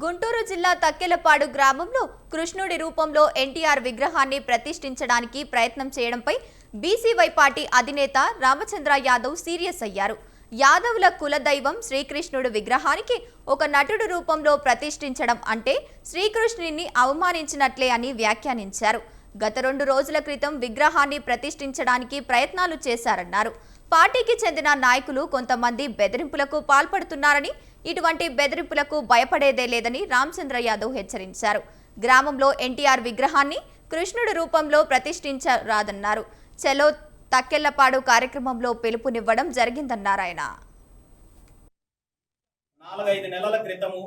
గుంటూరు జిల్లా తక్కెలపాడు గ్రామంలో కృష్ణుడి రూపంలో ఎన్టీఆర్ విగ్రహాన్ని ప్రతిష్ఠించడానికి ప్రయత్నం చేయడంపై బీసీవై పార్టీ అధినేత రామచంద్ర యాదవ్ సీరియస్ అయ్యారు. యాదవుల కులదైవం శ్రీకృష్ణుడు విగ్రహానికి ఒక నటుడు రూపంలో ప్రతిష్ఠించడం అంటే శ్రీకృష్ణుని అవమానించినట్లే అని వ్యాఖ్యానించారు. గత 2 రోజుల క్రితం విగ్రహాన్ని ప్రతిష్ఠించడానికి ప్రయత్నాలు చేశారన్నారు. పార్టీకి చెందిన నాయకులు కొంతమంది బెదిరింపులకు పాల్పడుతున్నారని, ఇటువంటి బెదిరింపులకు భయపడేదే లేదని రామచంద్ర యాదవ్ హెచ్చరించారు. గ్రామంలో ఎన్టీఆర్ విగ్రహాన్ని కృష్ణుడి రూపంలో ప్రతిష్ఠించరాదన్నారు. చలో తక్కెళ్లపాడు కార్యక్రమంలో పిలుపునివ్వడం జరిగిందన్నారు ఆయన. 4-5 నెలల క్రితము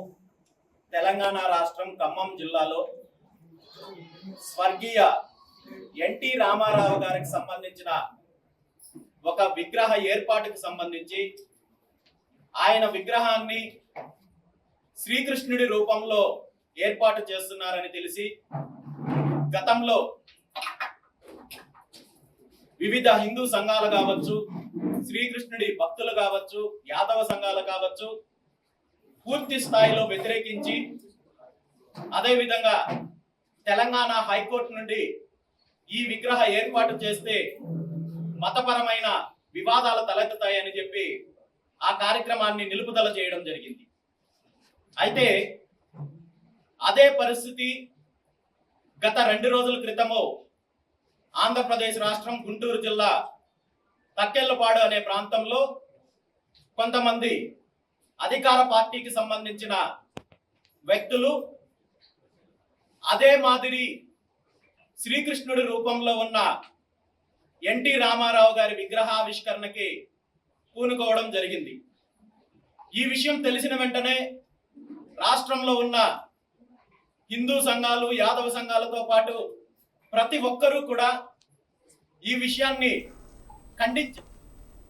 తెలంగాణ రాష్ట్రం ఖమ్మం జిల్లాలో స్వర్గీయ ఎన్టీ రామారావు గారికి సంబంధించిన ఒక విగ్రహ ఏర్పాటుకు సంబంధించి ఆయన విగ్రహాన్ని శ్రీకృష్ణుడి రూపంలో ఏర్పాటు చేస్తున్నారని తెలిసి గతంలో వివిధ హిందూ సంఘాలు కావచ్చు, శ్రీకృష్ణుడి భక్తులు కావచ్చు, యాదవ సంఘాలు కావచ్చు, పూర్తి స్థాయిలో వ్యతిరేకించి అదేవిధంగా తెలంగాణ హైకోర్టు నుండి ఈ విగ్రహ ఏర్పాటు చేస్తే మతపరమైన వివాదాలు తలెత్తుతాయని చెప్పి ఆ కార్యక్రమాన్ని నిలుపుదల చేయడం జరిగింది. అయితే అదే పరిస్థితి గత 2 రోజుల క్రితము ఆంధ్రప్రదేశ్ రాష్ట్రం గుంటూరు జిల్లా తక్కెళ్లపాడు అనే ప్రాంతంలో కొంతమంది అధికార పార్టీకి సంబంధించిన వ్యక్తులు అదే మాదిరి శ్రీకృష్ణుడి రూపంలో ఉన్న ఎన్టీ రామారావు గారి విగ్రహావిష్కరణకి పూనుకోవడం జరిగింది. ఈ విషయం తెలిసిన వెంటనే రాష్ట్రంలో ఉన్న హిందూ సంఘాలు, యాదవ సంఘాలతో పాటు ప్రతి ఒక్కరూ కూడా ఈ విషయాన్ని ఖండించారు.